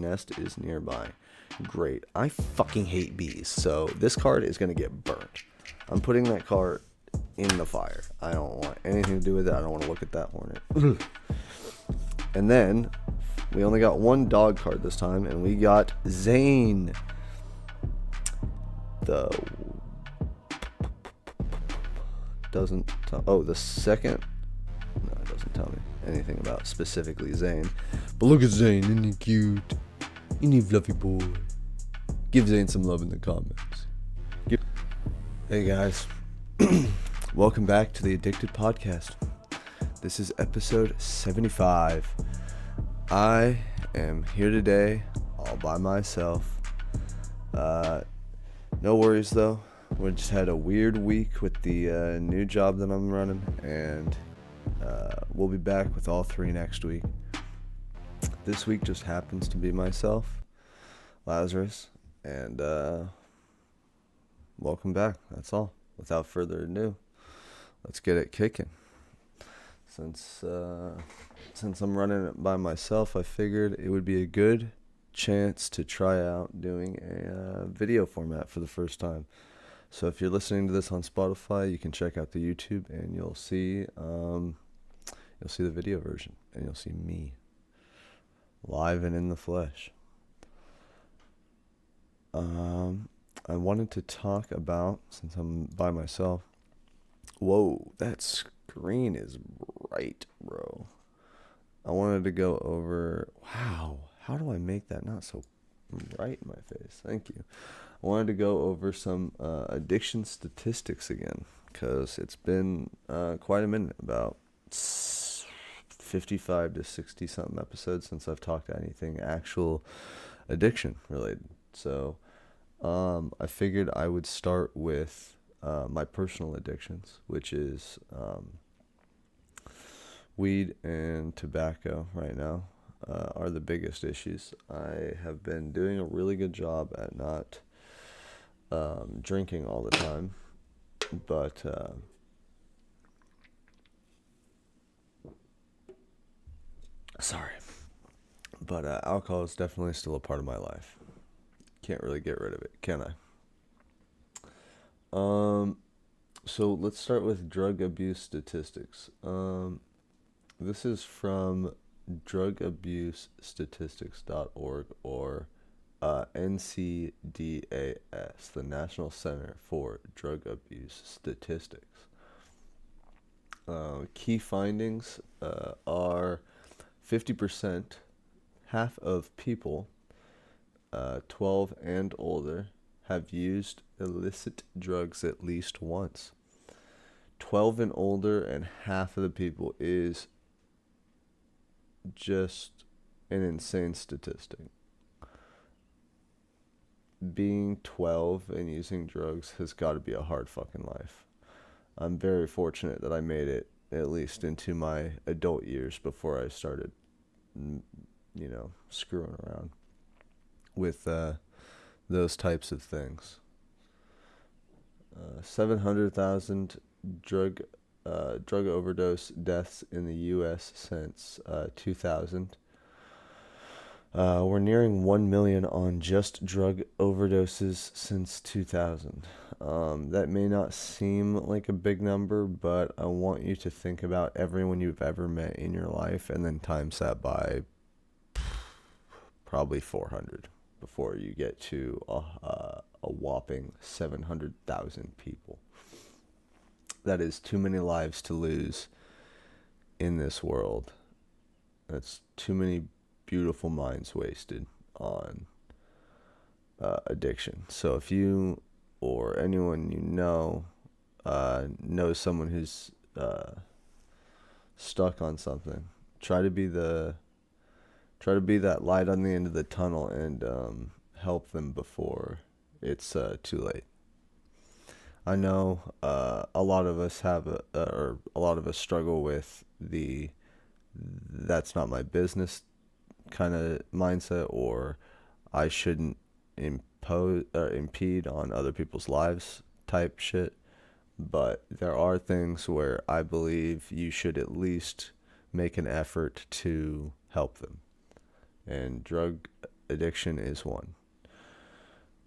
nest is nearby. Great. I fucking hate bees, so this card is going to get burnt. I'm putting that card in the fire. I don't want anything to do with it. I don't want to look at that hornet. And then we only got one dog card this time, and we got Zane. The second. No, it doesn't tell me anything about specifically Zane. But look at Zane, isn't he cute? Isn't he fluffy boy? Give Zane some love in the comments. Hey guys, welcome back to the ADickDid podcast. This is episode 75. I am here today all by myself. No worries though. We just had a weird week with the new job that I'm running, and we'll be back with all three next week. This week just happens to be myself, Lazarus, and welcome back. That's all. Without further ado, let's get it kicking. Since I'm running it by myself, I figured it would be a good chance to try out doing a video format for the first time. So if you're listening to this on Spotify, you can check out the YouTube, and you'll see the video version, and you'll see me live and in the flesh. I wanted to talk about, since I'm by myself. Whoa, that screen is bright, bro. I wanted to go over. Wow, how do I make that not so bright in my face? Thank you. I wanted to go over some addiction statistics again, because it's been quite a minute, about 55 to 60 something episodes since I've talked anything actual addiction related. So I figured I would start with my personal addictions, which is weed and tobacco right now are the biggest issues. I have been doing a really good job at not drinking all the time, but alcohol is definitely still a part of my life. Can't really get rid of it, can I? So let's start with drug abuse statistics. This is from drugabusestatistics.org, or NCDAS, the National Center for Drug Abuse Statistics. Key findings are 50%, half of people 12 and older have used illicit drugs at least once. 12 and older, and half of the people is just an insane statistic. Being 12 and using drugs has got to be a hard fucking life. I'm very fortunate that I made it at least into my adult years before I started, screwing around with those types of things. 700,000 drug overdose deaths in the U.S. since 2000. We're nearing 1 million on just drug overdoses since 2000. That may not seem like a big number, but I want you to think about everyone you've ever met in your life, and then times that by probably 400 before you get to a whopping 700,000 people. That is too many lives to lose in this world. That's too many beautiful minds wasted on addiction. So if you or anyone you know knows someone who's stuck on something, try to be that light on the end of the tunnel, and help them before it's too late. I know a lot of us struggle with the "that's not my business" kind of mindset, or I shouldn't impede on other people's lives type shit. But there are things where I believe you should at least make an effort to help them. And drug addiction is one.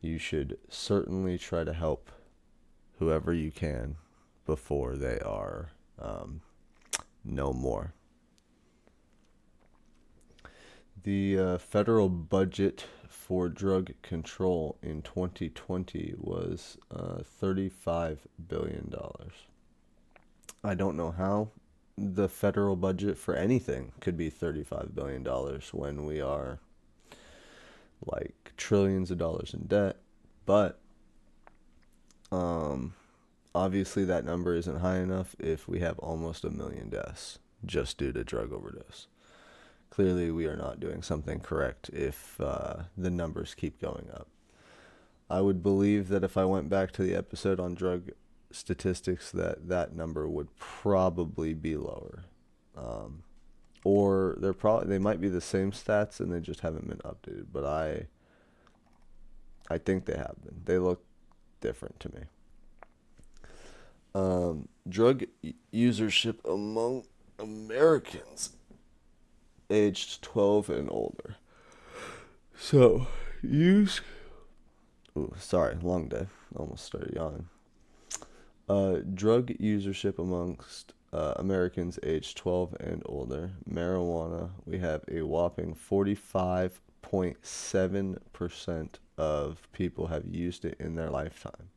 You should certainly try to help whoever you can before they are no more. The federal budget for drug control in 2020 was $35 billion. I don't know how the federal budget for anything could be $35 billion when we are like trillions of dollars in debt, but obviously that number isn't high enough if we have almost 1 million deaths just due to drug overdose. Clearly we are not doing something correct if the numbers keep going up. I would believe that if I went back to the episode on drug statistics that number would probably be lower. Or they might be the same stats and they just haven't been updated, but I think they have been. They look different to me. Drug usership among Americans aged 12 and older. So, long day. Almost started yawning. Drug usership amongst Americans aged 12 and older. Marijuana, we have a whopping 45.7% of people have used it in their lifetime.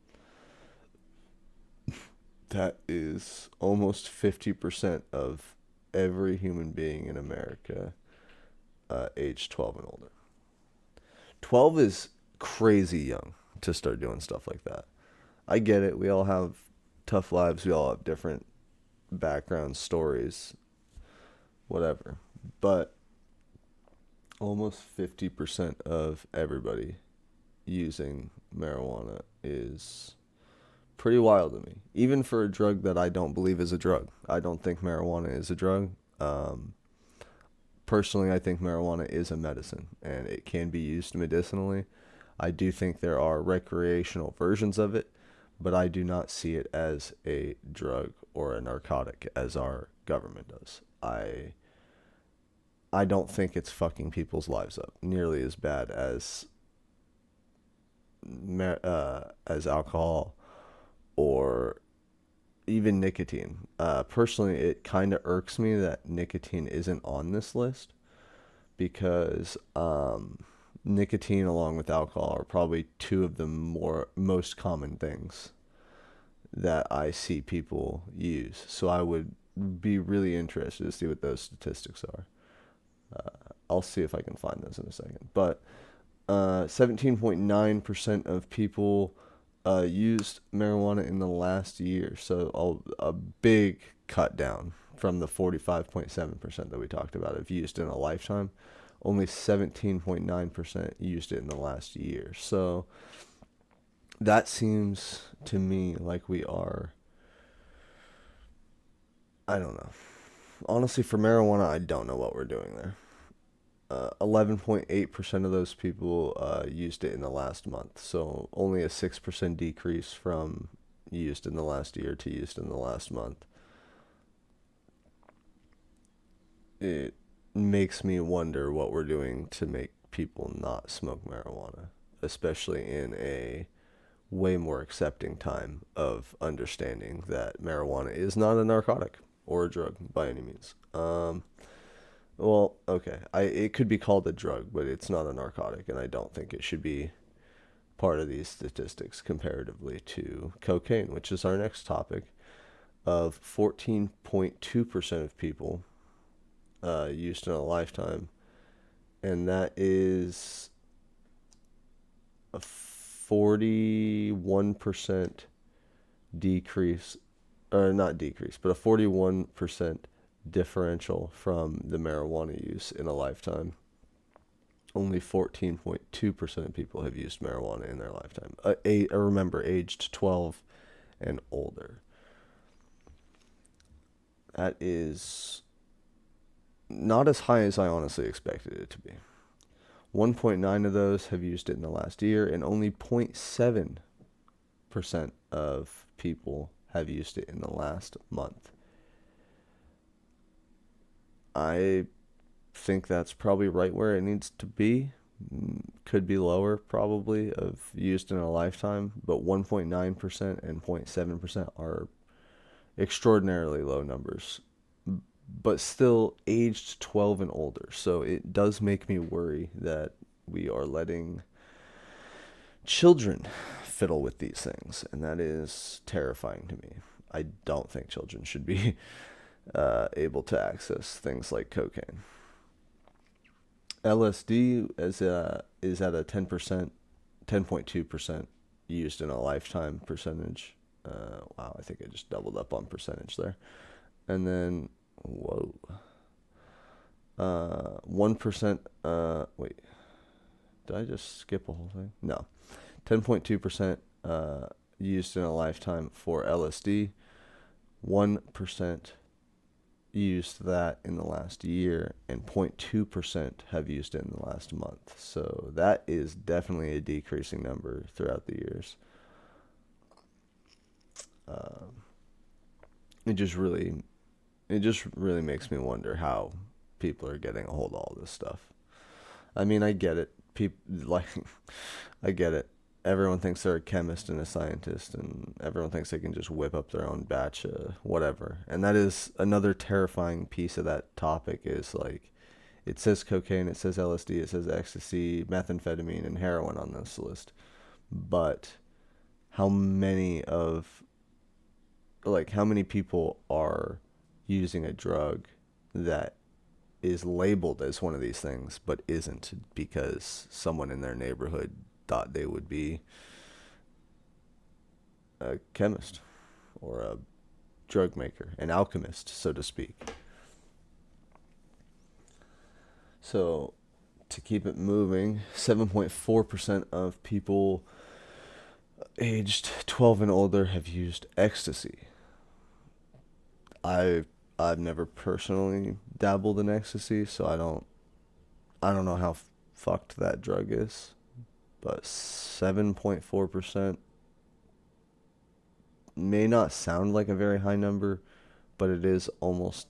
That is almost 50% of every human being in America aged 12 and older. 12 is crazy young to start doing stuff like that. I get it. We all have tough lives. We all have different background stories, whatever. But almost 50% of everybody using marijuana is pretty wild to me. Even for a drug that I don't believe is a drug. I don't think marijuana is a drug. Personally, I think marijuana is a medicine, and it can be used medicinally. I do think there are recreational versions of it, but I do not see it as a drug or a narcotic as our government does. I don't think it's fucking people's lives up nearly as bad as alcohol or even nicotine. Personally, it kind of irks me that nicotine isn't on this list because nicotine along with alcohol are probably two of the most common things that I see people use. So I would be really interested to see what those statistics are. I'll see if I can find those in a second. But 17.9% of people used marijuana in the last year. So a big cut down from the 45.7% that we talked about of used in a lifetime. Only 17.9% used it in the last year. So that seems to me like we are, I don't know. Honestly, for marijuana, I don't know what we're doing there. 11.8% of those people used it in the last month. So only a 6% decrease from used in the last year to used in the last month. It makes me wonder what we're doing to make people not smoke marijuana, especially in a way more accepting time of understanding that marijuana is not a narcotic or a drug by any means. Well, okay, it could be called a drug, but it's not a narcotic, and I don't think it should be part of these statistics comparatively to cocaine, which is our next topic, of 14.2% of people used in a lifetime, and that is a 41% decrease, or not decrease, but a 41% differential from the marijuana use in a lifetime. Only 14.2% of people have used marijuana in their lifetime. Remember, aged 12 and older. That is not as high as I honestly expected it to be. 1.9 of those have used it in the last year, and only 0.7% of people have used it in the last month. I think that's probably right where it needs to be, could be lower probably of used in a lifetime, but 1.9% and 0.7% are extraordinarily low numbers, but still aged 12 and older. So it does make me worry that we are letting children fiddle with these things, and that is terrifying to me. I don't think children should be able to access things like cocaine. LSD is at a 10%, 10.2% used in a lifetime percentage. Wow, I think I just doubled up on percentage there. And then, whoa, 1%. Wait, did I just skip a whole thing? No, 10.2% used in a lifetime for LSD. 1% used that in the last year, and 0.2% have used it in the last month. So that is definitely a decreasing number throughout the years. It just really makes me wonder how people are getting a hold of all this stuff. I mean, I get it. I get it. Everyone thinks they're a chemist and a scientist, and everyone thinks they can just whip up their own batch of whatever. And that is another terrifying piece of that topic is like, it says cocaine, it says LSD, it says ecstasy, methamphetamine, and heroin on this list. But how many people are using a drug that is labeled as one of these things but isn't, because someone in their neighborhood thought they would be a chemist or a drug maker, an alchemist, so to speak. So, to keep it moving, 7.4% of people aged 12 and older have used ecstasy. I've never personally dabbled in ecstasy, so I don't know how fucked that drug is. But 7.4% may not sound like a very high number, but it is almost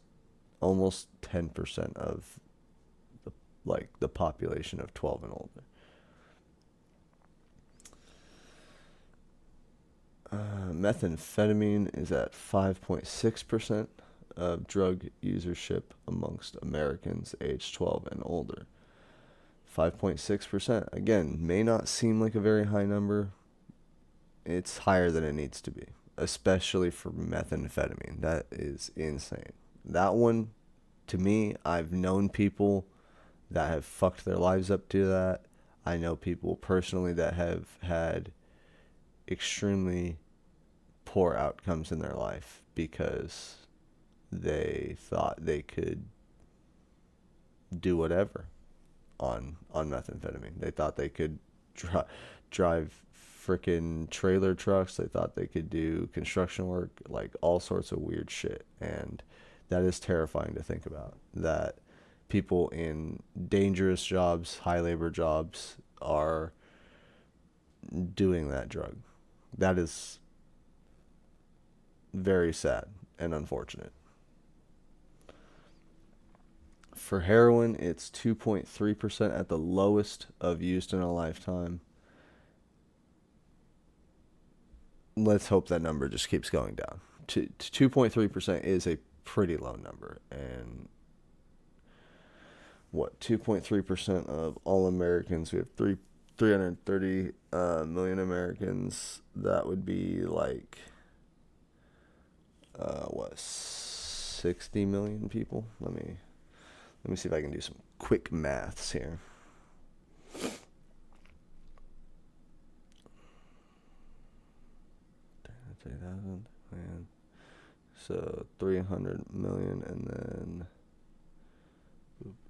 10% of the population of 12 and older. Methamphetamine is at 5.6% of drug usership amongst Americans aged 12 and older. 5.6%, again, may not seem like a very high number. It's higher than it needs to be, especially for methamphetamine. That is insane. That one, to me, I've known people that have fucked their lives up to that. I know people personally that have had extremely poor outcomes in their life because they thought they could do whatever on methamphetamine. They thought they could drive freaking trailer trucks. They thought they could do construction work, like all sorts of weird shit. And that is terrifying to think about, that people in dangerous jobs, high labor jobs, are doing that drug. That is very sad and unfortunate. For heroin, it's 2.3% at the lowest of used in a lifetime. Let's hope that number just keeps going down. 2.3% is a pretty low number. And 2.3% of all Americans? We have 330 million Americans. That would be like, 60 million people? Let me see if I can do some quick maths here. So 300 million, and then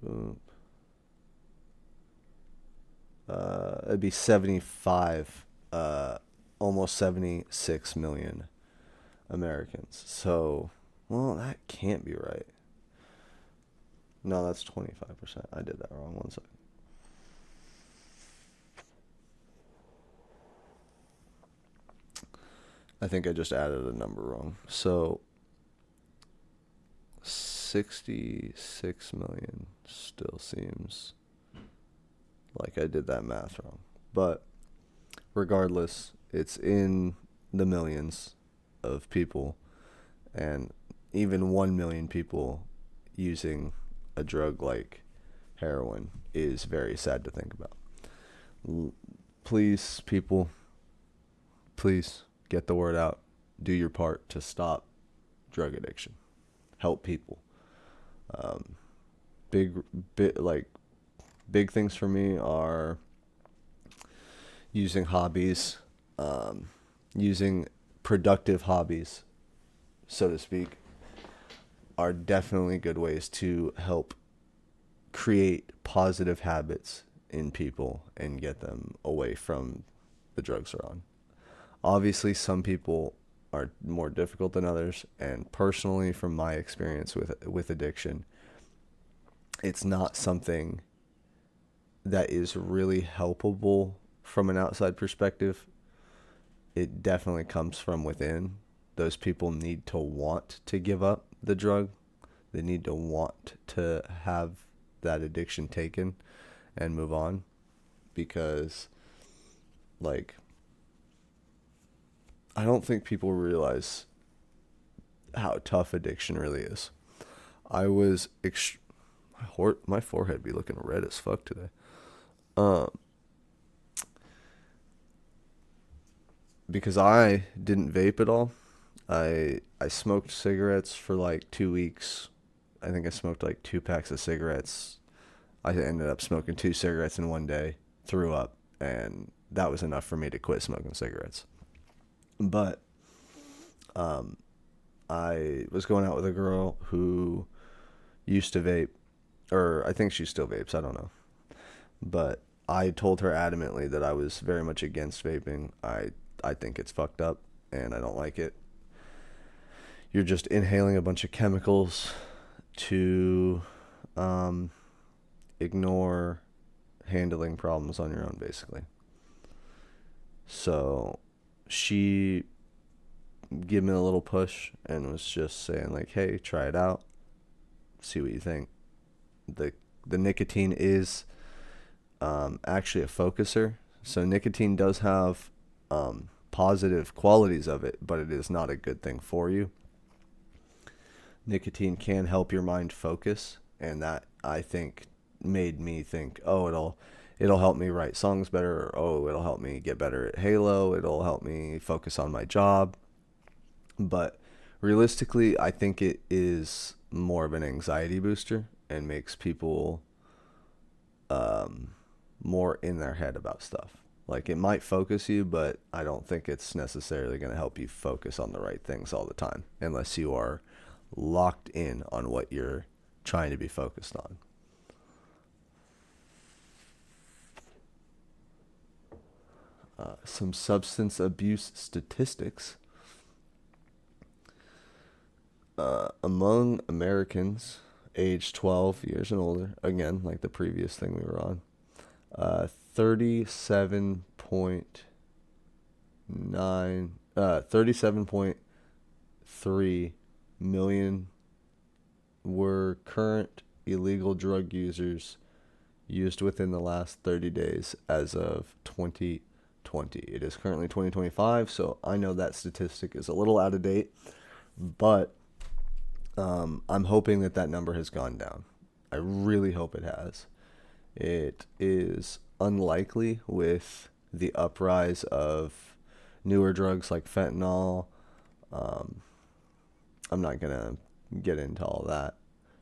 boop, boop. It'd be 75, almost 76 million Americans. So, well, that can't be right. No, that's 25%. I did that wrong. 1 second. I think I just added a number wrong. So 66 million still seems Like, I did that math wrong. But regardless, it's in the millions of people, and even 1 million people using a drug like heroin is very sad to think about. Please, people, please get the word out. Do your part to stop drug addiction. Help people. Big, big things for me are using hobbies, using productive hobbies, so to speak, are definitely good ways to help create positive habits in people and get them away from the drugs they're on. Obviously, some people are more difficult than others, and personally, from my experience with addiction, it's not something that is really helpable from an outside perspective. It definitely comes from within. Those people need to want to give up the drug. They need to want to have that addiction taken and move on, because, like, I don't think people realize how tough addiction really is. I was my forehead be looking red as fuck today. Because I didn't vape at all. I smoked cigarettes for like 2 weeks. I think I smoked like 2 packs of cigarettes. I ended up smoking 2 cigarettes in one day, threw up, and that was enough for me to quit smoking cigarettes. But I was going out with a girl who used to vape, or I think she still vapes, I don't know. But I told her adamantly that I was very much against vaping. I think it's fucked up, and I don't like it. You're just inhaling a bunch of chemicals to ignore handling problems on your own, basically. So she gave me a little push and was just saying, like, hey, try it out, see what you think. The nicotine is actually a focuser. So nicotine does have positive qualities of it, but it is not a good thing for you. Nicotine can help your mind focus, and that, I think, made me think, oh, it'll help me write songs better, or oh, it'll help me get better at Halo, it'll help me focus on my job. But realistically, I think it is more of an anxiety booster and makes people more in their head about stuff. Like, it might focus you, but I don't think it's necessarily going to help you focus on the right things all the time, unless you are locked in on what you're trying to be focused on. Some substance abuse statistics. Among Americans aged 12 years and older, again, like the previous thing we were on, 37.3 million were current illegal drug users used within the last 30 days as of 2020. It is currently 2025, so I know that statistic is a little out of date, but I'm hoping that number has gone down. I really hope it has. It is unlikely with the uprise of newer drugs like fentanyl. I'm not going to get into all that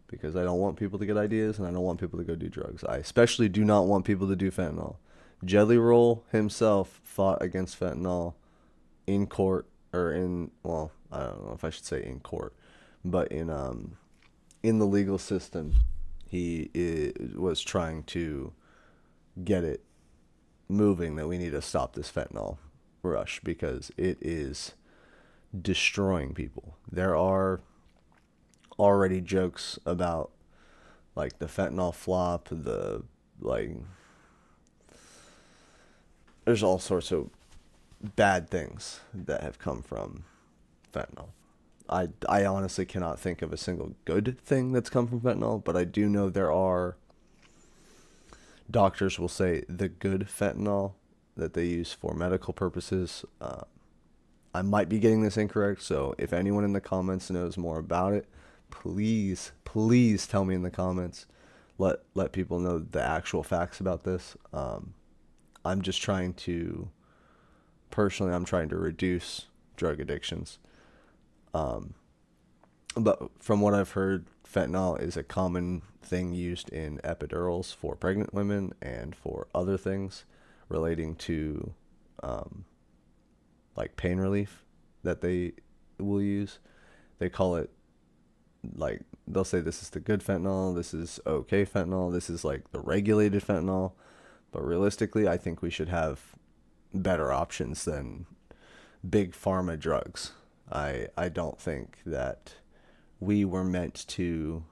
because I don't want people to get ideas and I don't want people to go do drugs. I especially do not want people to do fentanyl. Jelly Roll himself fought against fentanyl in court, or well, I don't know if I should say in court, but in the legal system, he was trying to get it moving that we need to stop this fentanyl rush because it is destroying people. There are already jokes about like the fentanyl flop, there's all sorts of bad things that have come from fentanyl. I honestly cannot think of a single good thing that's come from fentanyl, but I do know there are doctors will say the good fentanyl that they use for medical purposes. I might be getting this incorrect, so if anyone in the comments knows more about it, please tell me in the comments. Let people know the actual facts about this. I'm just trying to, personally, I'm trying to reduce drug addictions. But from what I've heard, fentanyl is a common thing used in epidurals for pregnant women and for other things relating to like pain relief that they will use. They call it, like, they'll say this is the good fentanyl, this is okay fentanyl, this is like the regulated fentanyl. But realistically, I think we should have better options than big pharma drugs. I don't think that we were meant to,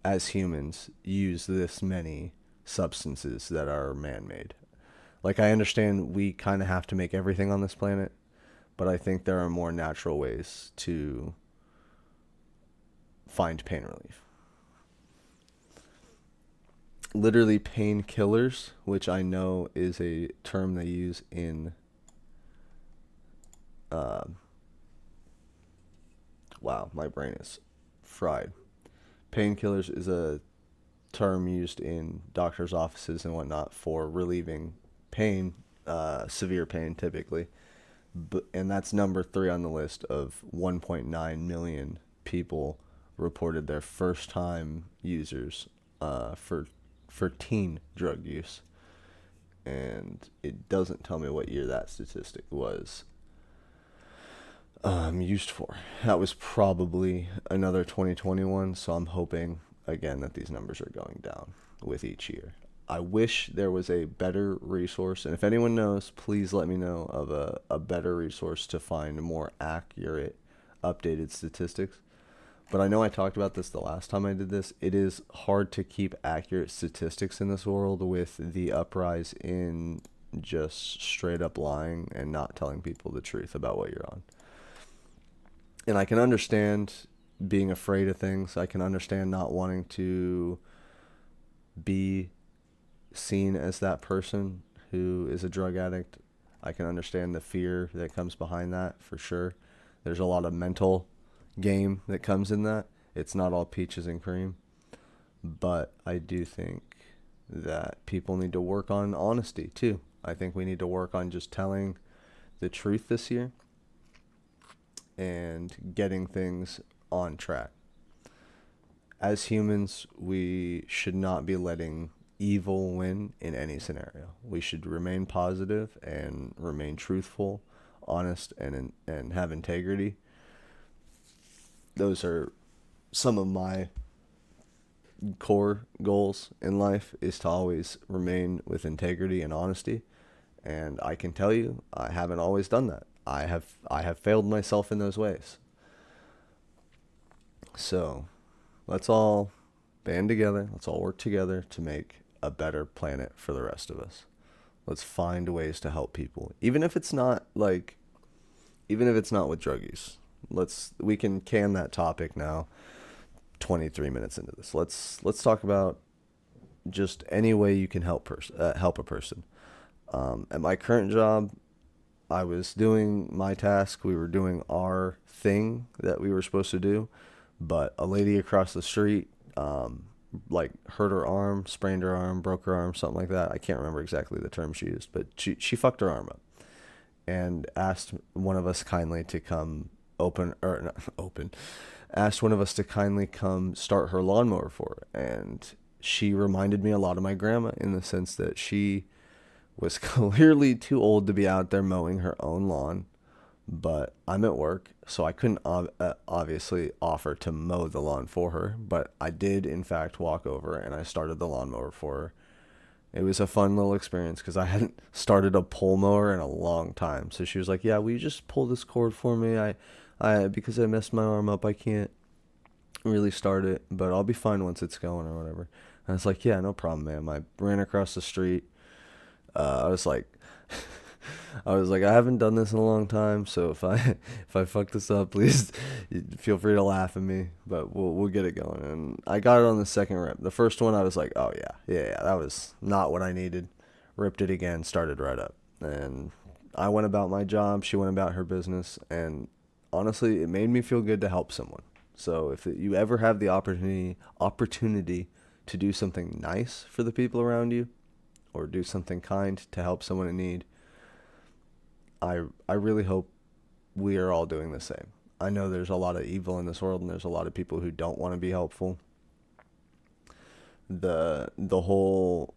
as humans, use this many substances that are man-made. Like, I understand we kind of have to make everything on this planet, but I think there are more natural ways to find pain relief. Literally painkillers, which I know is a term they use in wow, my brain is fried. Painkillers is a term used in doctors' offices and whatnot for relieving pain, severe pain typically. And that's number 3 on the list of 1.9 million people reported their first time users for teen drug use. And it doesn't tell me what year that statistic was used for. That was probably another 2021, so I'm hoping again that these numbers are going down with each year. I wish there was a better resource, and if anyone knows, please let me know of a better resource to find more accurate, updated statistics. But I know I talked about this the last time I did this. It is hard to keep accurate statistics in this world with the uprise in just straight up lying and not telling people the truth about what you're on. And I can understand being afraid of things. I can understand not wanting to be seen as that person who is a drug addict. I can understand the fear that comes behind that, for sure. There's a lot of mental game that comes in that. It's not all peaches and cream. But I do think that people need to work on honesty too. I think we need to work on just telling the truth this year and getting things on track. As humans, we should not be letting evil win in any scenario. We should remain positive and remain truthful, honest, and have integrity. Those are some of my core goals in life, is to always remain with integrity and honesty. And I can tell you, I haven't always done that. I have failed myself in those ways. So let's all band together. Let's all work together to make a better planet for the rest of us. Let's find ways to help people, even if it's not with drug use. We can can that topic now. 23 minutes into this, let's talk about just any way you can help a person. At my current job, I was doing my task. We were doing our thing that we were supposed to do, but a lady across the street hurt her arm, sprained her arm, broke her arm, something like that. I can't remember exactly the term she used, but she fucked her arm up and asked one of us kindly to come asked one of us to kindly come start her lawnmower for her. And she reminded me a lot of my grandma in the sense that she was clearly too old to be out there mowing her own lawn, but I'm at work, so I couldn't obviously offer to mow the lawn for her, but I did in fact walk over and I started the lawnmower for her. It was a fun little experience because I hadn't started a pole mower in a long time. So she was like, "Yeah, will you just pull this cord for me? I because I messed my arm up, I can't really start it, but I'll be fine once it's going," or whatever. And I was like, "Yeah, no problem, ma'am." I ran across the street. I was like, I was like, I haven't done this in a long time, so if I fuck this up, please feel free to laugh at me. But we'll get it going. And I got it on the second rip. The first one, I was like, oh yeah, that was not what I needed. Ripped it again, started right up, and I went about my job. She went about her business, and honestly, it made me feel good to help someone. So if you ever have the opportunity to do something nice for the people around you, or do something kind to help someone in need, I really hope we are all doing the same. I know there's a lot of evil in this world, and there's a lot of people who don't want to be helpful. The whole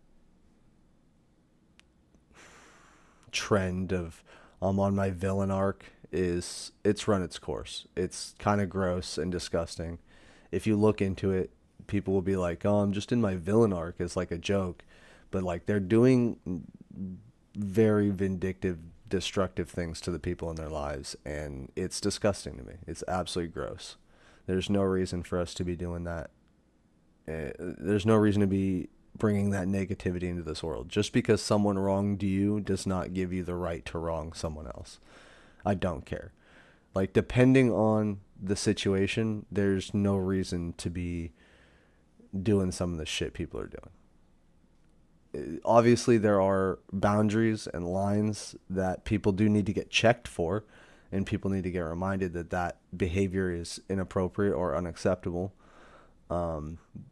trend of I'm on my villain arc it's run its course. It's kind of gross and disgusting. If you look into it, people will be like, "Oh, I'm just in my villain arc." It's like a joke, but like they're doing very vindictive, destructive things to the people in their lives, and it's disgusting to me. It's absolutely gross. There's no reason for us to be doing that. There's no reason to be bringing that negativity into this world. Just because someone wronged you does not give you the right to wrong someone else. I don't care. Like, depending on the situation, there's no reason to be doing some of the shit people are doing. Obviously, there are boundaries and lines that people do need to get checked for, and people need to get reminded that that behavior is inappropriate or unacceptable.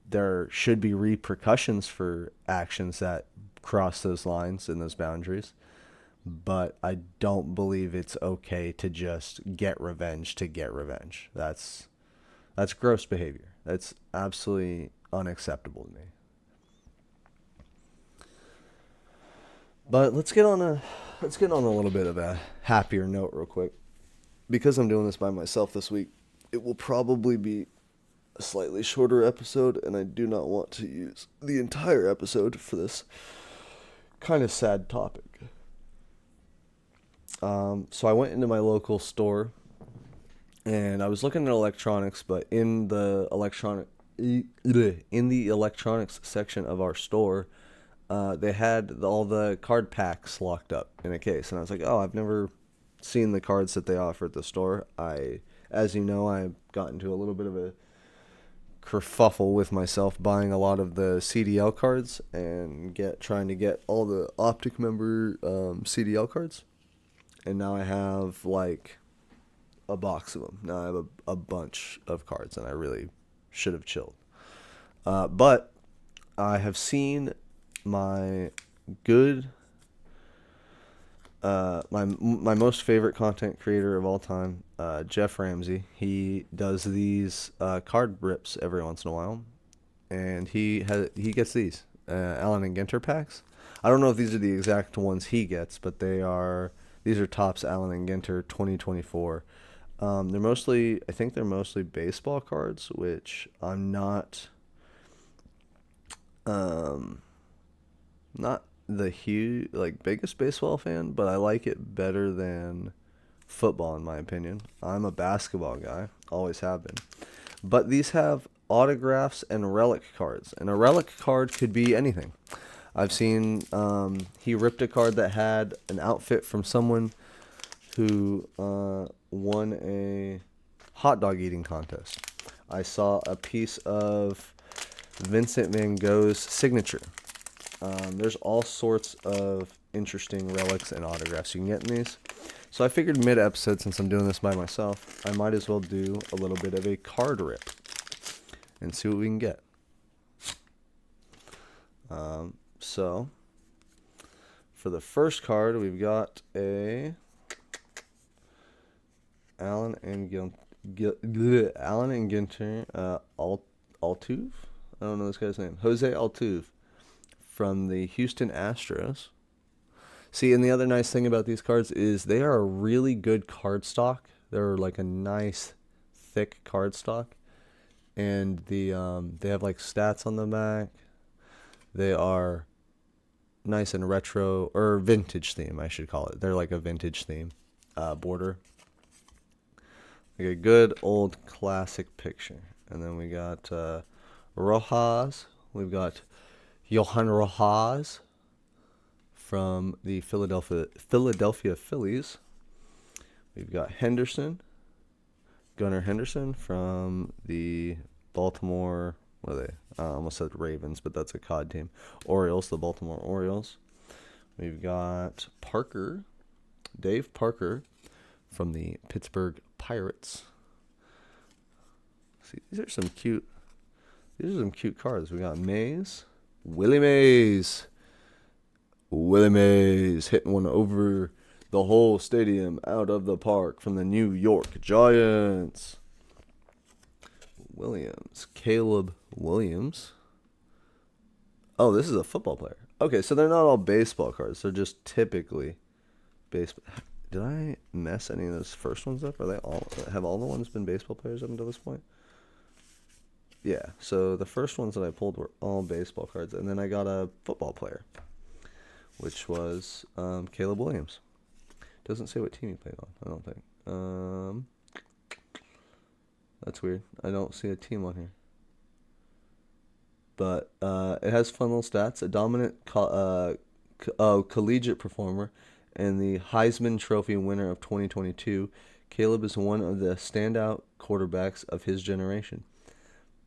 There should be repercussions for actions that cross those lines and those boundaries, but I don't believe it's okay to just get revenge to get revenge. That's gross behavior. That's absolutely unacceptable to me. But let's get on a little bit of a happier note real quick. Because I'm doing this by myself this week, it will probably be a slightly shorter episode, and I do not want to use the entire episode for this kind of sad topic. So I went into my local store, and I was looking at electronics, but in the electronics section of our store, they had all the card packs locked up in a case, and I was like, oh, I've never seen the cards that they offer at the store. As you know, I got into a little bit of a kerfuffle with myself buying a lot of the CDL cards and trying to get all the Optic member CDL cards, and now I have like a box of them. Now I have a bunch of cards, and I really should have chilled. But I have seen my good, my most favorite content creator of all time, Jeff Ramsey. He does these card rips every once in a while, and he gets these Allen and Ginter packs. I don't know if these are the exact ones he gets, but these are Topps Allen and Ginter 2024. I think they're mostly baseball cards, which I'm not the biggest baseball fan, but I like it better than football in my opinion. I'm a basketball guy, always have been. But these have autographs and relic cards, and a relic card could be anything. I've seen he ripped a card that had an outfit from someone who won a hot dog eating contest. I saw a piece of Vincent Van Gogh's signature. There's all sorts of interesting relics and autographs you can get in these. So I figured mid-episode, since I'm doing this by myself, I might as well do a little bit of a card rip and see what we can get. So for the first card, we've got a Allen and Ginter Altuve. I don't know this guy's name. Jose Altuve from the Houston Astros. See, and the other nice thing about these cards is they are a really good card stock. They're like a nice, thick card stock. And they have like stats on the back. They are nice and retro, or vintage theme, I should call it. They're like a vintage theme border. Like a good old classic picture. And then we got Rojas. We've got Johan Rojas from the Philadelphia Phillies. We've got Gunnar Henderson from the Baltimore, what are they? I almost said Ravens, but that's a COD team. Orioles, the Baltimore Orioles. We've got Dave Parker from the Pittsburgh Pirates. See, these are some cute cards. We got Willie Mays hitting one over the whole stadium out of the park from the New York Giants. Caleb Williams. Oh, this is a football player. Okay, so they're not all baseball cards. They're just typically baseball. Did I mess any of those first ones up? Have all the ones been baseball players up until this point? Yeah, so the first ones that I pulled were all baseball cards, and then I got a football player, which was Caleb Williams. Doesn't say what team he played on, I don't think. That's weird. I don't see a team on here. But it has fun little stats. A dominant collegiate performer and the Heisman Trophy winner of 2022, Caleb is one of the standout quarterbacks of his generation,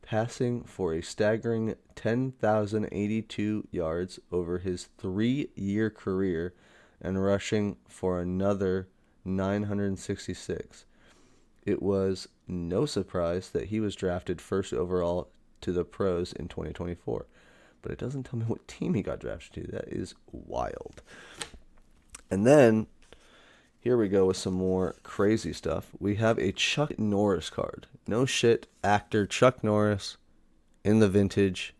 passing for a staggering 10,082 yards over his 3-year career and rushing for another 966. It was no surprise that he was drafted first overall to the pros in 2024. But it doesn't tell me what team he got drafted to. That is wild. And then, here we go with some more crazy stuff. We have a Chuck Norris card. No shit, actor Chuck Norris in the vintage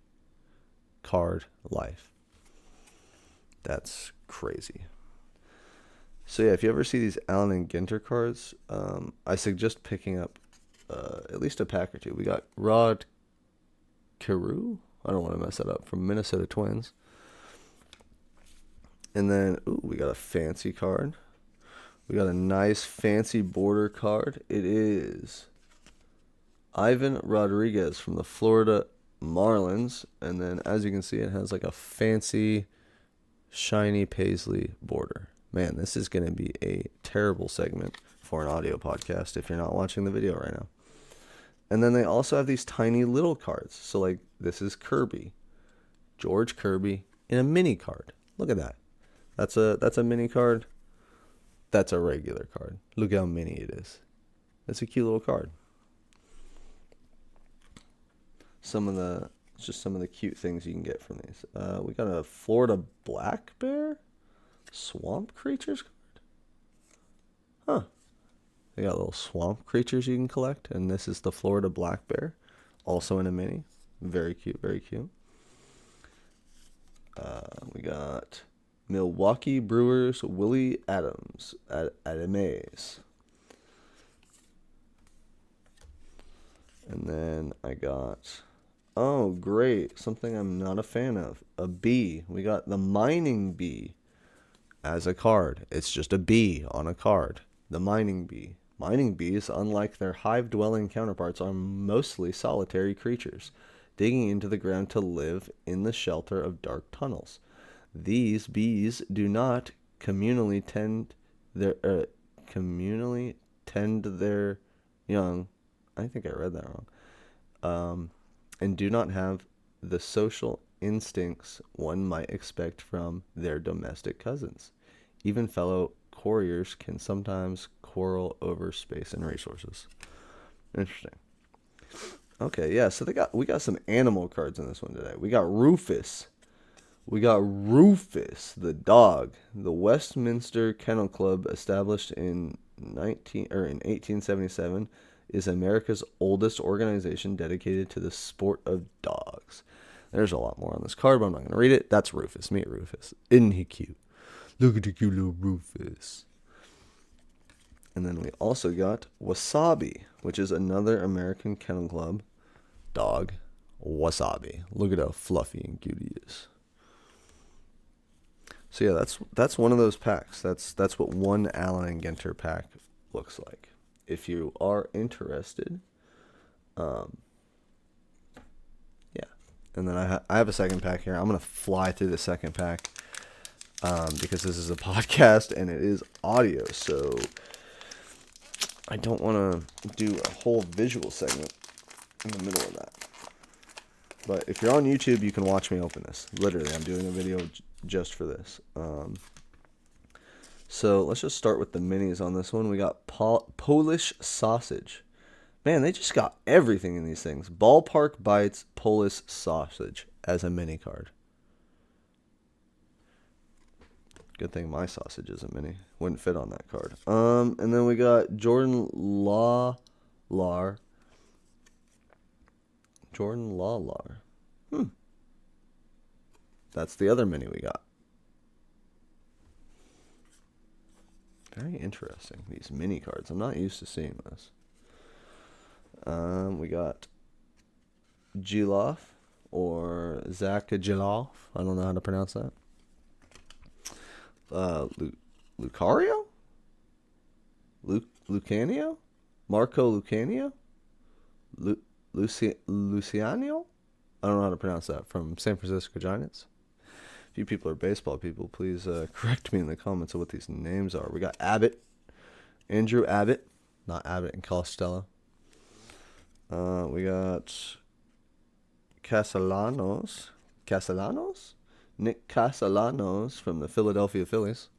card life. That's crazy. So yeah, if you ever see these Allen and Ginter cards, I suggest picking up at least a pack or two. We got Rod Carew. I don't want to mess that up. From Minnesota Twins. And then, we got a fancy card. We got a nice fancy border card. It is Ivan Rodriguez from the Florida Marlins. And then, as you can see, it has like a fancy, shiny paisley border. Man, this is going to be a terrible segment for an audio podcast if you're not watching the video right now. And then they also have these tiny little cards. So, like, this is Kirby. George Kirby in a mini card. Look at that. That's a mini card. That's a regular card. Look how mini it is. That's a cute little card. Some of the cute things you can get from these. We got a Florida Black Bear Swamp Creatures card. Huh. They got little swamp creatures you can collect, and this is the Florida Black Bear, also in a mini. Very cute, very cute. We got Milwaukee Brewers Willie Adams at Adamaze. And then I got, oh great, something I'm not a fan of, a bee. We got the Mining Bee as a card. It's just a bee on a card. The Mining Bee. Mining bees, unlike their hive-dwelling counterparts, are mostly solitary creatures, digging into the ground to live in the shelter of dark tunnels. These bees do not communally tend their young. I think I read that wrong. And do not have the social instincts one might expect from their domestic cousins. Even fellow couriers can sometimes quarrel over space and resources. Interesting. Okay, yeah, so we got some animal cards in this one today. We got Rufus. The dog. The Westminster Kennel Club, established in 1877, is America's oldest organization dedicated to the sport of dogs. There's a lot more on this card, but I'm not going to read it. That's Rufus. Meet Rufus. Isn't he cute? Look at the cute little Rufus. And then we also got Wasabi, which is another American Kennel Club dog. Wasabi. Look at how fluffy and cute he is. So yeah, that's one of those packs. That's what one Allen and Ginter pack looks like. If you are interested, yeah. And then I have a second pack here. I'm gonna fly through the second pack. because this is a podcast and it is audio, so I don't want to do a whole visual segment in the middle of that. But if you're on YouTube, you can watch me open this. Literally, I'm doing a video just for this. So let's just start with the minis on this one. We got Polish sausage. Man, they just got everything in these things. Ballpark Bites Polish sausage as a mini card. Good thing my sausage isn't mini. Wouldn't fit on that card. And then we got Jordan Lawlar. Jordan Lawlar. That's the other mini we got. Very interesting, these mini cards. I'm not used to seeing this. We got Giloff, or Zach Giloff. I don't know how to pronounce that. Lucario? Lucanio? Marco Lucanio? Luciano? I don't know how to pronounce that. From San Francisco Giants. If you people are baseball people, please correct me in the comments of what these names are. We got Abbott. Andrew Abbott. Not Abbott and Costello. We got Castellanos. Nick Castellanos from the Philadelphia Phillies.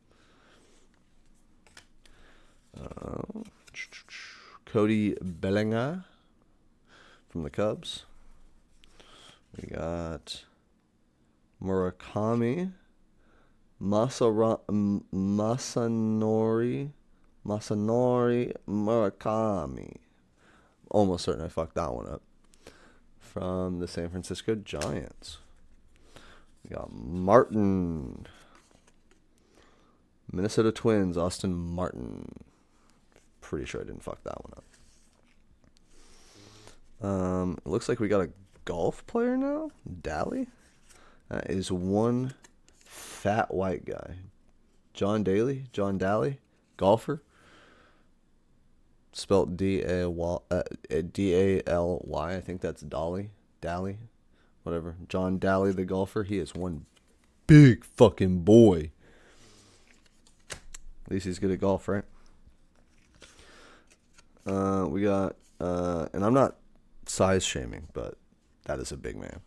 Cody Bellinger from the Cubs. We got Murakami. Masanori Murakami. Almost certain I fucked that one up. From the San Francisco Giants. We got Martin. Minnesota Twins, Austin Martin. Pretty sure I didn't fuck that one up. It looks like we got a golf player now. Daly. That is one fat white guy. John Daly. Golfer. Spelt D-A-L-Y. I think that's Dally. Whatever. John Daly, the golfer. He is one big fucking boy. At least he's good at golf, right? We got, and I'm not size shaming, but that is a big man.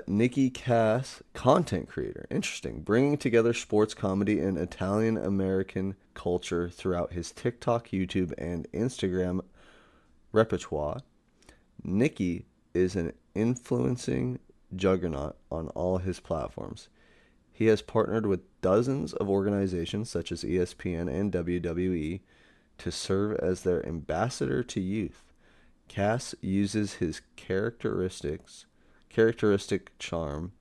Nicky Cass, content creator. Interesting. Bringing together sports comedy and Italian-American culture throughout his TikTok, YouTube, and Instagram repertoire. Nicky is an influencing juggernaut on all his platforms. He has partnered with dozens of organizations such as ESPN and WWE to serve as their ambassador to youth. Cass uses his characteristic charm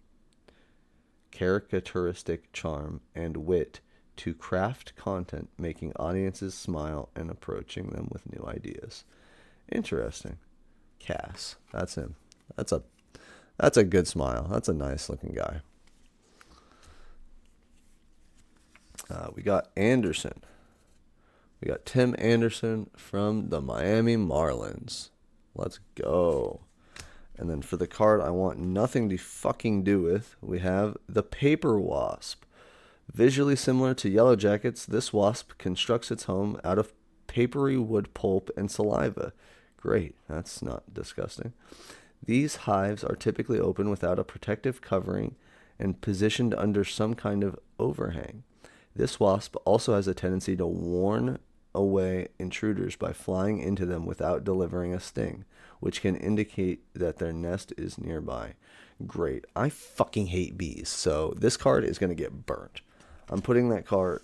and wit to craft content, making audiences smile and approaching them with new ideas. Interesting. Cass. That's him. That's a good smile. That's a nice looking guy. We got Anderson. We got Tim Anderson from the Miami Marlins. Let's go. And then for the card I want nothing to fucking do with, we have the Paper Wasp. Visually similar to Yellow Jackets, this wasp constructs its home out of papery wood pulp and saliva. Great, that's not disgusting. These hives are typically open without a protective covering and positioned under some kind of overhang. This wasp also has a tendency to warn away intruders by flying into them without delivering a sting, which can indicate that their nest is nearby. Great. I fucking hate bees, so this card is going to get burnt. I'm putting that card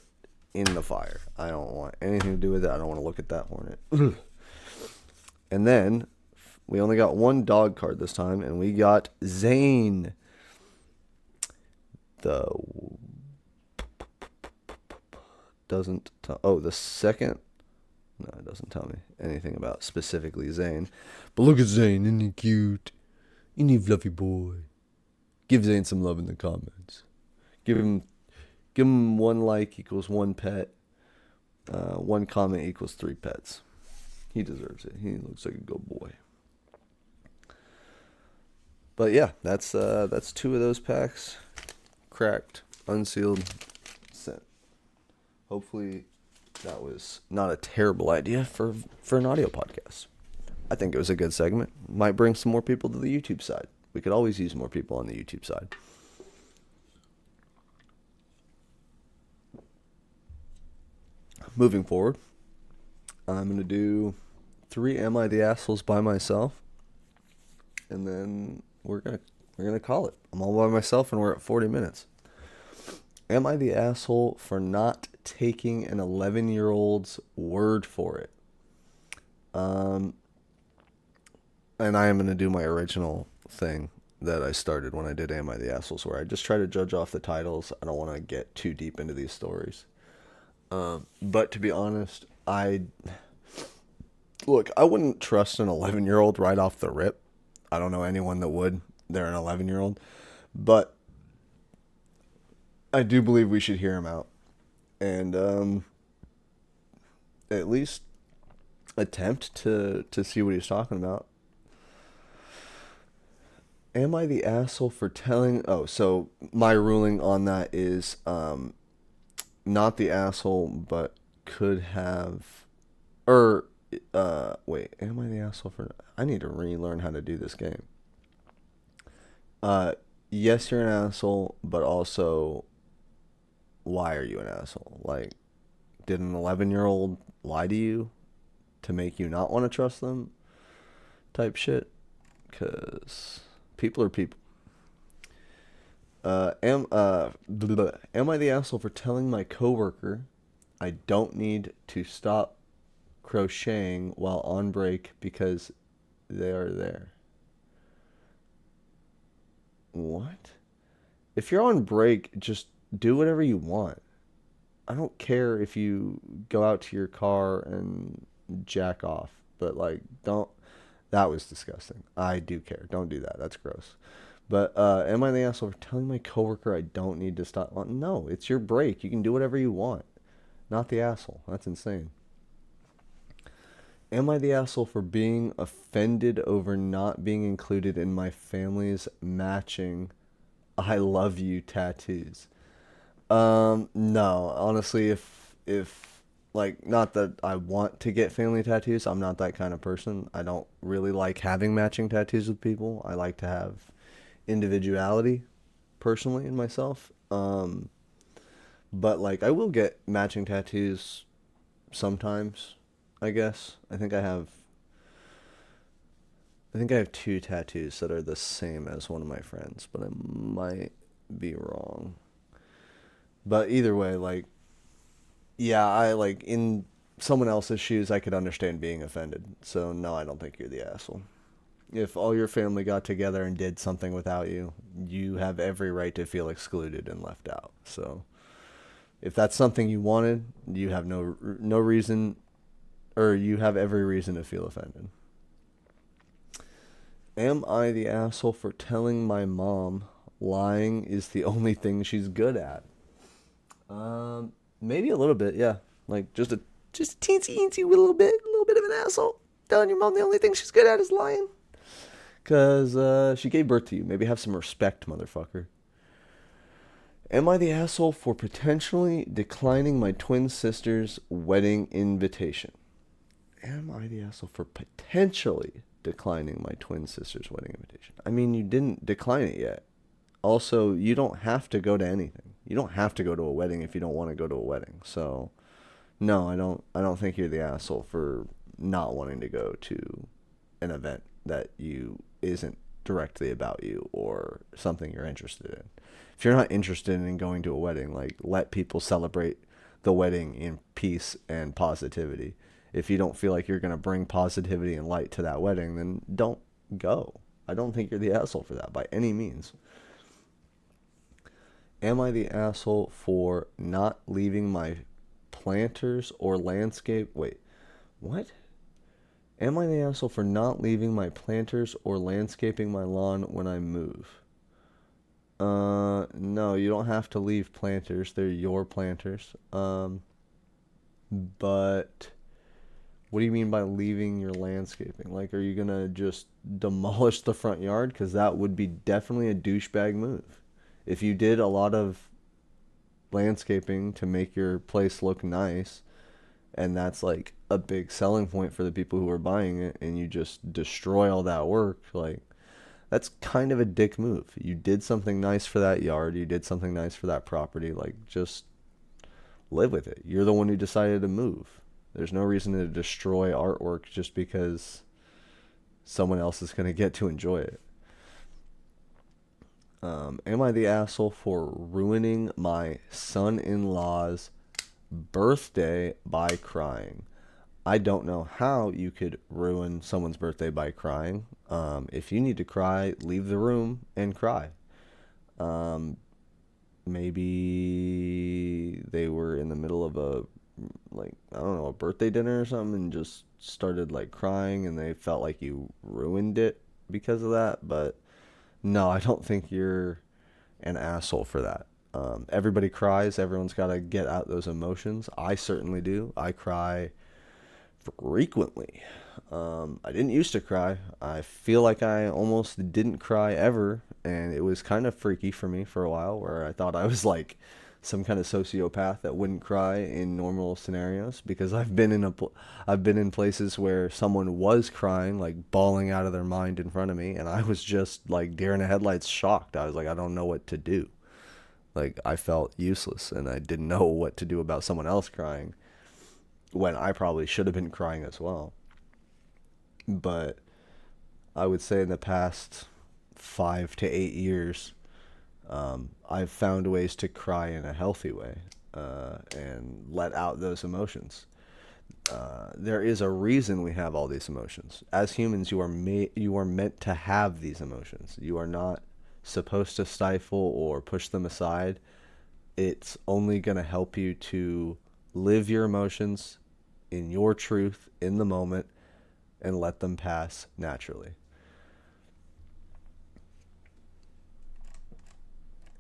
in the fire. I don't want anything to do with it. I don't want to look at that hornet. And then we only got one dog card this time, and we got Zane. The second. No, it doesn't tell me anything about specifically Zane. But look at Zane, isn't he cute? Isn't he fluffy boy? Give Zane some love in the comments. Give him one like equals one pet. One comment equals 3 pets. He deserves it. He looks like a good boy. But yeah, that's 2 of those packs cracked. unsealed scent. Hopefully that was not a terrible idea for an audio podcast. I think it was a good segment. Might bring some more people to the YouTube side. We could always use more people on the YouTube side. Moving forward, I'm going to do 3 Am I the Assholes by myself. And then we're gonna call it. I'm all by myself and we're at 40 minutes. Am I the asshole for not taking an 11-year-old's word for it? And I am going to do my original thing that I started when I did Am I the Assholes, where I just try to judge off the titles. I don't want to get too deep into these stories. But to be honest, I wouldn't trust an 11-year-old right off the rip. I don't know anyone that would. They're an 11-year-old. But I do believe we should hear him out. And at least attempt to see what he's talking about. Am I the asshole for telling... Oh, so my ruling on that is not the asshole, but could have... wait, am I the asshole for... I need to relearn how to do this game. Yes, you're an asshole, but also, why are you an asshole? Like, did an 11-year-old lie to you to make you not want to trust them? Type shit. Because people are people. Am I the asshole for telling my coworker I don't need to stop crocheting while on break because they are there? What? If you're on break, just do whatever you want. I don't care if you go out to your car and jack off, but like, don't. That was disgusting. I do care. Don't do that. That's gross. But am I the asshole for telling my coworker I don't need to stop? No, it's your break. You can do whatever you want. Not the asshole. That's insane. Am I the asshole for being offended over not being included in my family's matching I love you tattoos? No, honestly, if like, not that I want to get family tattoos, I'm not that kind of person. I don't really like having matching tattoos with people. I like to have individuality personally in myself. But like, I will get matching tattoos sometimes, I guess. I think I have 2 tattoos that are the same as one of my friends, but I might be wrong. But either way, like, yeah, I like, in someone else's shoes, I could understand being offended. So no, I don't think you're the asshole. If all your family got together and did something without you, you have every right to feel excluded and left out. So if that's something you wanted, you have no reason, or you have every reason to feel offended. Am I the asshole for telling my mom lying is the only thing she's good at? Maybe a little bit, yeah. Like, just a teensy little bit of an asshole. Telling your mom the only thing she's good at is lying. Because she gave birth to you. Maybe have some respect, motherfucker. Am I the asshole for potentially declining my twin sister's wedding invitation? Am I the asshole for potentially declining my twin sister's wedding invitation? I mean, you didn't decline it yet. Also, you don't have to go to anything. You don't have to go to a wedding if you don't want to go to a wedding. So, no, I don't think you're the asshole for not wanting to go to an event that isn't directly about you or something you're interested in. If you're not interested in going to a wedding, like, let people celebrate the wedding in peace and positivity. If you don't feel like you're going to bring positivity and light to that wedding, then don't go. I don't think you're the asshole for that by any means. Am I the asshole for not leaving my planters or landscape... Wait, what? Am I the asshole for not leaving my planters or landscaping my lawn when I move? No, you don't have to leave planters. They're your planters. But what do you mean by leaving your landscaping? Like, are you gonna just demolish the front yard? Because that would be definitely a douchebag move. If you did a lot of landscaping to make your place look nice, and that's like a big selling point for the people who are buying it, and you just destroy all that work, like that's kind of a dick move. You did something nice for that yard, you did something nice for that property, like just live with it. You're the one who decided to move. There's no reason to destroy artwork just because someone else is going to get to enjoy it. Am I the asshole for ruining my son-in-law's birthday by crying? I don't know how you could ruin someone's birthday by crying. If you need to cry, leave the room and cry. Maybe they were in the middle of a, like, I don't know, a birthday dinner or something, and just started like crying, and they felt like you ruined it because of that. But no, I don't think you're an asshole for that. Everybody cries. Everyone's got to get out those emotions. I certainly do. I cry frequently. I didn't used to cry. I feel like I almost didn't cry ever, and it was kind of freaky for me for a while, where I thought I was like some kind of sociopath that wouldn't cry in normal scenarios, because I've been in places where someone was crying, like bawling out of their mind in front of me, and I was just like deer in the headlights, shocked. I was like, I don't know what to do. Like, I felt useless, and I didn't know what to do about someone else crying when I probably should have been crying as well. But I would say in the past 5 to 8 years, I've found ways to cry in a healthy way, and let out those emotions. There is a reason we have all these emotions. As humans, you are meant to have these emotions. You are not supposed to stifle or push them aside. It's only going to help you to live your emotions in your truth in the moment and let them pass naturally.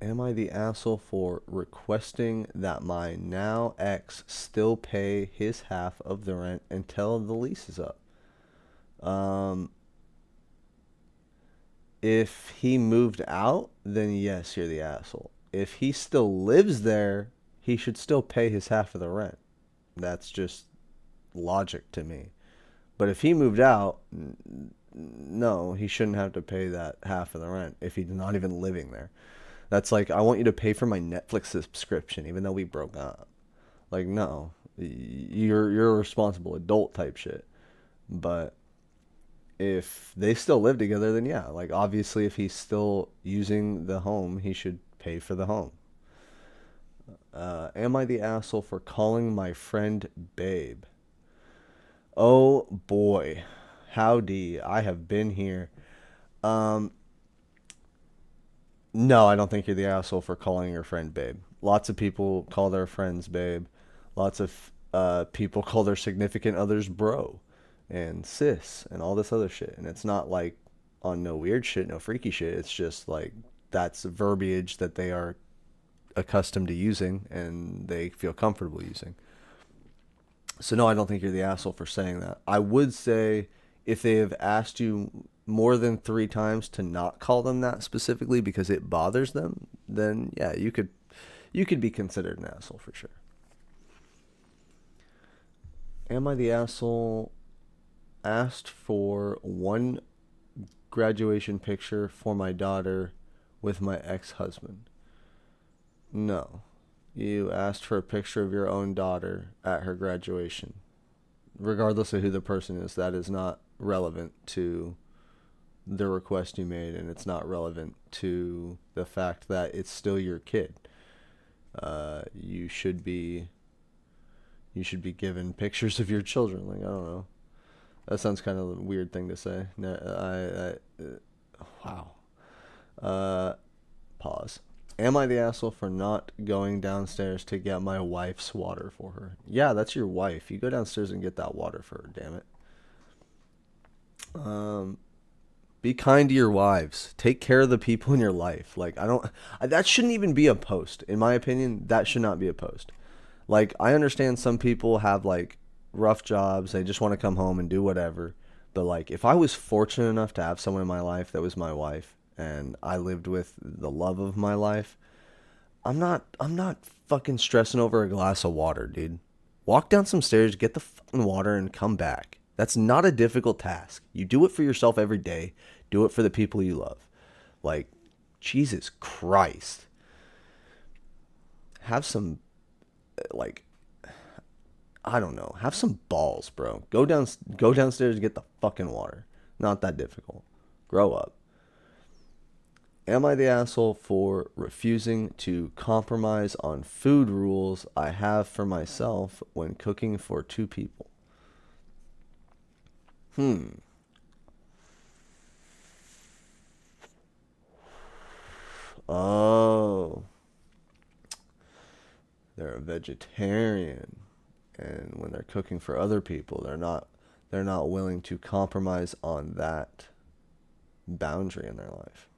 Am I the asshole for requesting that my now ex still pay his half of the rent until the lease is up? If he moved out, then yes, you're the asshole. If he still lives there, he should still pay his half of the rent. That's just logic to me. But if he moved out, no, he shouldn't have to pay that half of the rent if he's not even living there. That's like, I want you to pay for my Netflix subscription even though we broke up. Like, no, you're a responsible adult type shit. But if they still live together, then yeah, like obviously if he's still using the home, he should pay for the home. Am I the asshole for calling my friend babe? Oh boy, howdy, I have been here. Um, no, I don't think you're the asshole for calling your friend babe. Lots of people call their friends babe. Lots of people call their significant others bro and sis and all this other shit. And it's not like on no weird shit, no freaky shit. It's just like that's verbiage that they are accustomed to using and they feel comfortable using. So no, I don't think you're the asshole for saying that. I would say if they have asked you more than 3 times to not call them that specifically because it bothers them, then yeah, you could be considered an asshole for sure. Am I the asshole asked for one graduation picture for my daughter with my ex-husband? No. You asked for a picture of your own daughter at her graduation. Regardless of who the person is, that is not relevant to the request you made, and it's not relevant to the fact that it's still your kid. You should be given pictures of your children. Like, I don't know. That sounds kind of a weird thing to say. Wow. Pause. Am I the asshole for not going downstairs to get my wife's water for her? Yeah, that's your wife. You go downstairs and get that water for her, damn it. Be kind to your wives. Take care of the people in your life. Like, that shouldn't even be a post. In my opinion, that should not be a post. Like, I understand some people have, like, rough jobs. They just want to come home and do whatever. But, like, if I was fortunate enough to have someone in my life that was my wife, and I lived with the love of my life, I'm not fucking stressing over a glass of water, dude. Walk down some stairs, get the fucking water, and come back. That's not a difficult task. You do it for yourself every day. Do it for the people you love. Like, Jesus Christ. Have some, like, I don't know. Have some balls, bro. Go downstairs and get the fucking water. Not that difficult. Grow up. Am I the asshole for refusing to compromise on food rules I have for myself when cooking for two people? Oh. They're a vegetarian. And when they're cooking for other people, they're not willing to compromise on that boundary in their life.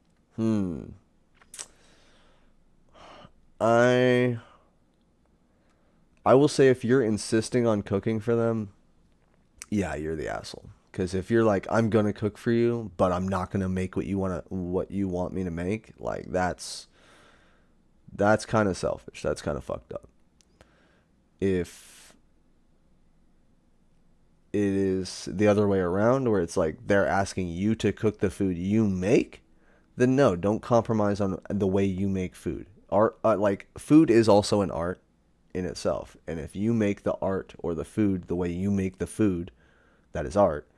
I will say if you're insisting on cooking for them, yeah, you're the asshole. Because if you're like, I'm gonna cook for you, but I'm not gonna make what you want me to make, like that's kind of selfish. That's kind of fucked up. If it is the other way around, where it's like they're asking you to cook the food you make, then no, don't compromise on the way you make food. Art, like food is also an art in itself, and if you make the art or the food the way you make the food, that is art.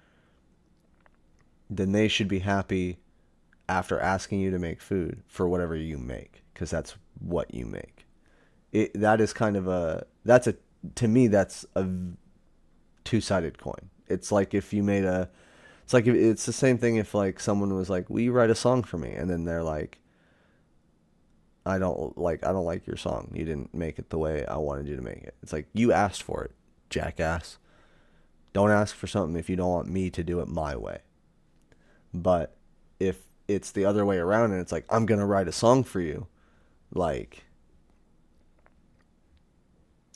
Then they should be happy after asking you to make food for whatever you make, because that's what you make. That is kind of to me that's a two-sided coin. It's like if you made it's the same thing if like someone was like, will you write a song for me? And then they're like, I don't like your song. You didn't make it the way I wanted you to make it. It's like, you asked for it, jackass. Don't ask for something if you don't want me to do it my way. But if it's the other way around and it's like, I'm going to write a song for you, like,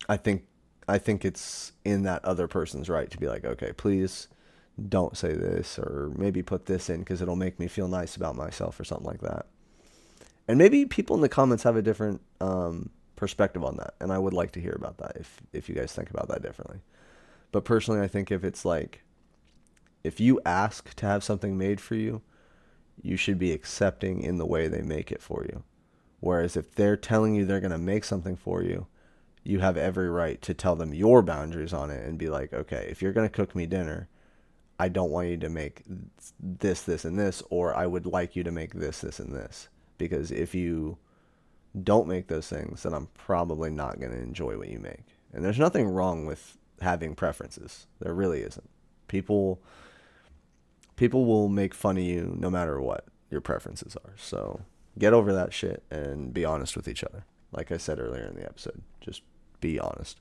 I think it's in that other person's right to be like, okay, please don't say this, or maybe put this in because it'll make me feel nice about myself or something like that. And maybe people in the comments have a different perspective on that, and I would like to hear about that if you guys think about that differently. But personally, I think if it's like, if you ask to have something made for you, you should be accepting in the way they make it for you. Whereas if they're telling you they're going to make something for you, you have every right to tell them your boundaries on it and be like, okay, if you're going to cook me dinner, I don't want you to make this, this, and this, or I would like you to make this, this, and this. Because if you don't make those things, then I'm probably not going to enjoy what you make. And there's nothing wrong with having preferences. There really isn't. People will make fun of you no matter what your preferences are. So get over that shit and be honest with each other. Like I said earlier in the episode, just be honest.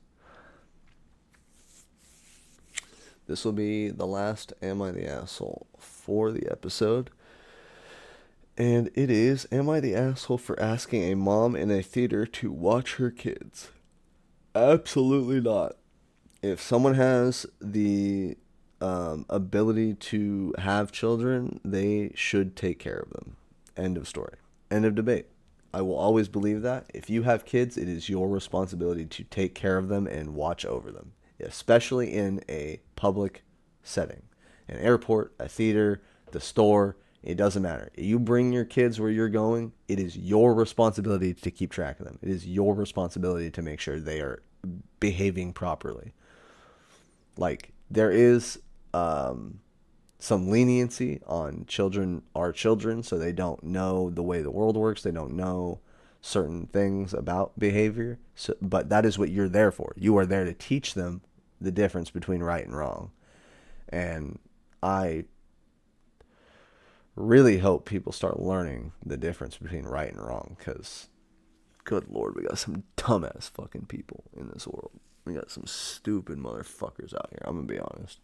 This will be the last Am I the Asshole for the episode. And it is, am I the asshole for asking a mom in a theater to watch her kids? Absolutely not. If someone has the ability to have children, they should take care of them. End of story. End of debate. I will always believe that. If you have kids, it is your responsibility to take care of them and watch over them, especially in a public setting. An airport, a theater, the store, it doesn't matter. You bring your kids where you're going, it is your responsibility to keep track of them. It is your responsibility to make sure they are behaving properly. Like, there is some leniency on our children, so they don't know the way the world works. They don't know certain things about behavior. But that is what you're there for. You are there to teach them the difference between right and wrong. And I really hope people start learning the difference between right and wrong, because good Lord, we got some dumbass fucking people in this world. We got some stupid motherfuckers out here. I'm gonna be honest.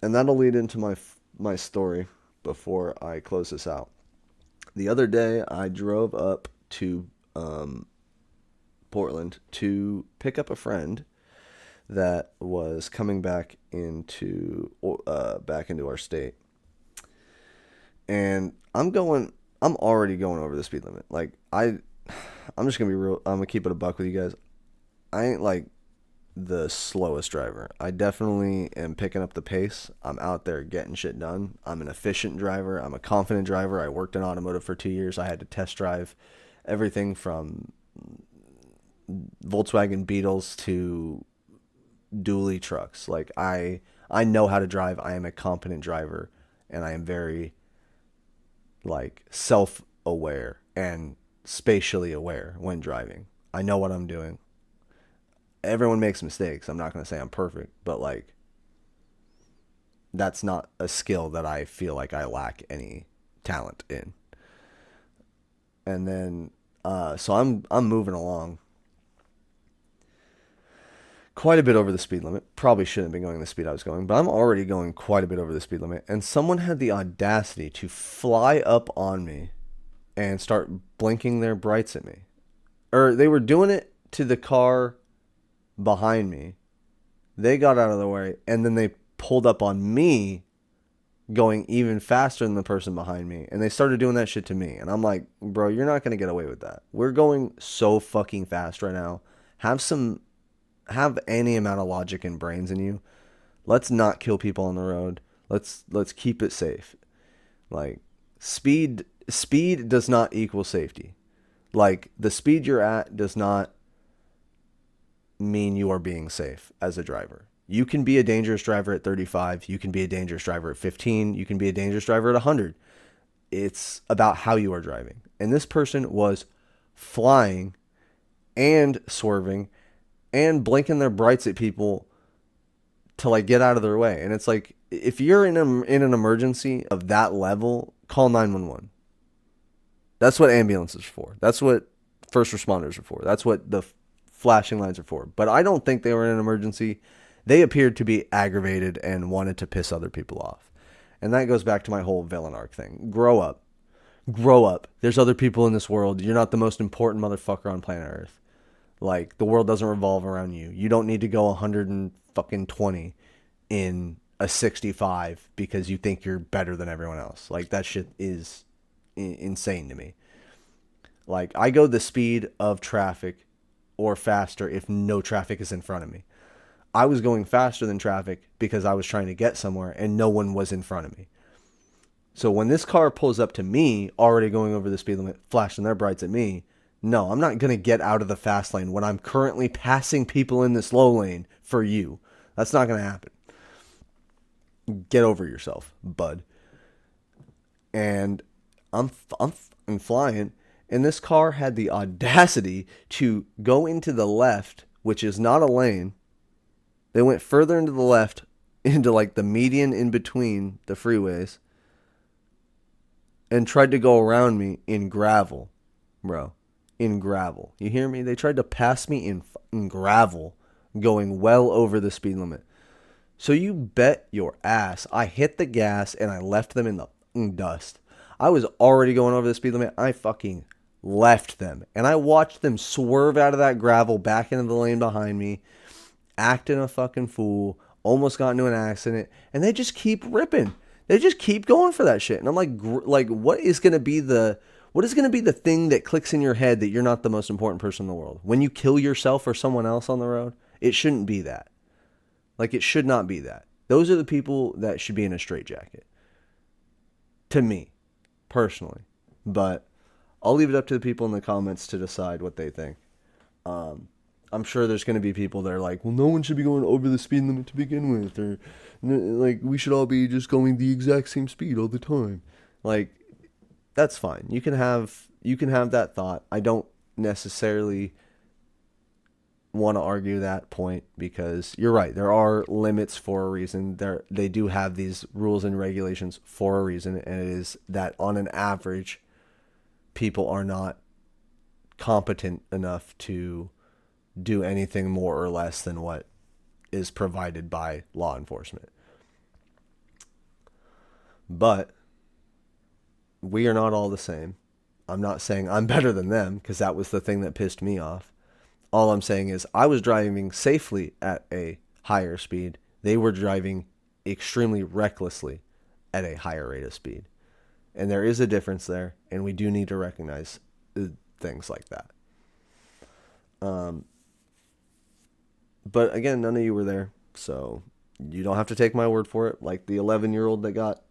And that'll lead into my story before I close this out. The other day, I drove up to Portland to pick up a friend that was coming back into our state. And I'm already going over the speed limit. Like, I'm just gonna be real. I'm gonna keep it a buck with you guys. I ain't like the slowest driver. I definitely am picking up the pace. I'm out there getting shit done. I'm an efficient driver. I'm a confident driver. I worked in automotive for 2 years. I had to test drive everything from Volkswagen Beetles to dually trucks. Like I know how to drive. I am a competent driver, and I am very like self-aware and spatially aware when driving. I know what I'm doing. Everyone makes mistakes. I'm not going to say I'm perfect, but like that's not a skill that I feel like I lack any talent in. And then so I'm moving along quite a bit over the speed limit. Probably shouldn't have been going the speed I was going, but I'm already going quite a bit over the speed limit. And someone had the audacity to fly up on me and start blinking their brights at me. Or they were doing it to the car behind me. They got out of the way, and then they pulled up on me going even faster than the person behind me, and they started doing that shit to me. And I'm like, bro, you're not going to get away with that. We're going so fucking fast right now. Have any amount of logic and brains in you. Let's not kill people on the road. Let's keep it safe. Like speed does not equal safety. Like the speed you're at does not mean you are being safe as a driver. You can be a dangerous driver at 35. You can be a dangerous driver at 15. You can be a dangerous driver at 100. It's about how you are driving. And this person was flying and swerving and blinking their brights at people to like get out of their way. And it's like, if you're in an emergency of that level, call 911. That's what ambulances are for. That's what first responders are for. That's what the flashing lights are for. But I don't think they were in an emergency. They appeared to be aggravated and wanted to piss other people off. And that goes back to my whole villain arc thing. Grow up. Grow up. There's other people in this world. You're not the most important motherfucker on planet Earth. Like, the world doesn't revolve around you. You don't need to go 120 in a 65 because you think you're better than everyone else. Like, that shit is insane to me. Like, I go the speed of traffic or faster if no traffic is in front of me. I was going faster than traffic because I was trying to get somewhere and no one was in front of me. So when this car pulls up to me, already going over the speed limit, flashing their brights at me, no, I'm not going to get out of the fast lane when I'm currently passing people in the slow lane for you. That's not going to happen. Get over yourself, bud. And I'm flying, and this car had the audacity to go into the left, which is not a lane. They went further into the left, into like the median in between the freeways, and tried to go around me in gravel, bro. In gravel. You hear me? They tried to pass me in gravel, going well over the speed limit. So you bet your ass I hit the gas and I left them in the dust. I was already going over the speed limit. I fucking left them. And I watched them swerve out of that gravel back into the lane behind me, acting a fucking fool, almost got into an accident, and they just keep ripping. They just keep going for that shit. And I'm like, what is going to be the thing that clicks in your head that you're not the most important person in the world? When you kill yourself or someone else on the road, it shouldn't be that. Like, it should not be that. Those are the people that should be in a straitjacket. To me, personally. But I'll leave it up to the people in the comments to decide what they think. I'm sure there's going to be people that are like, well, no one should be going over the speed limit to begin with. Or, like, we should all be just going the exact same speed all the time. Like, that's fine. You can have that thought. I don't necessarily want to argue that point because you're right. There are limits for a reason. They do have these rules and regulations for a reason, and it is that on an average, people are not competent enough to do anything more or less than what is provided by law enforcement. But we are not all the same. I'm not saying I'm better than them because that was the thing that pissed me off. All I'm saying is I was driving safely at a higher speed. They were driving extremely recklessly at a higher rate of speed. And there is a difference there, and we do need to recognize things like that. But again, none of you were there, so you don't have to take my word for it. Like the 11-year-old that got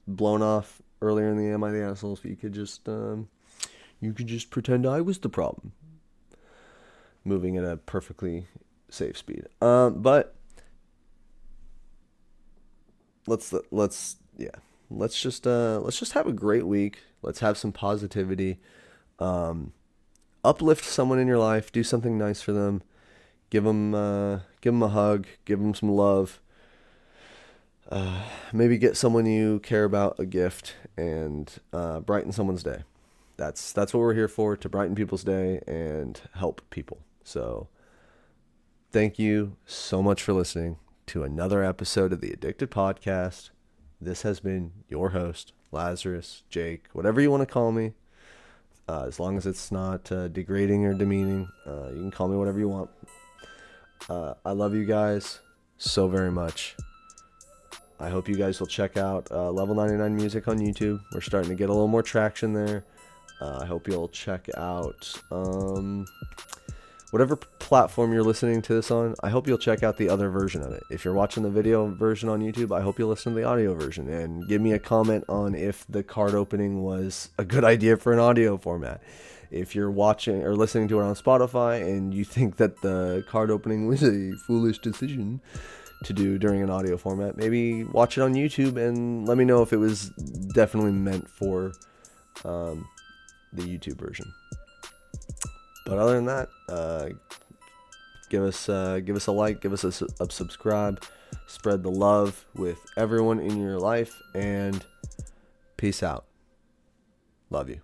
blown off earlier in the Am I the Assholes, you could just pretend I was the problem, moving at a perfectly safe speed. But let's just have a great week. Let's have some positivity. Uplift someone in your life. Do something nice for them. Give them a hug. Give them some love. Maybe get someone you care about a gift and brighten someone's day. That's what we're here for, to brighten people's day and help people. So thank you so much for listening to another episode of the ADickDid podcast. This has been your host, Lazarus, Jake, whatever you want to call me. As long as it's not degrading or demeaning, you can call me whatever you want. I love you guys so very much. I hope you guys will check out Level 99 Music on YouTube. We're starting to get a little more traction there. I hope you'll check out whatever platform you're listening to this on. I hope you'll check out the other version of it. If you're watching the video version on YouTube, I hope you'll listen to the audio version and give me a comment on if the card opening was a good idea for an audio format. If you're watching or listening to it on Spotify and you think that the card opening was a foolish decision to do during an audio format, maybe watch it on YouTube and let me know if it was definitely meant for the YouTube version. But other than that, give us a like, give us a subscribe, spread the love with everyone in your life, and peace out. Love you.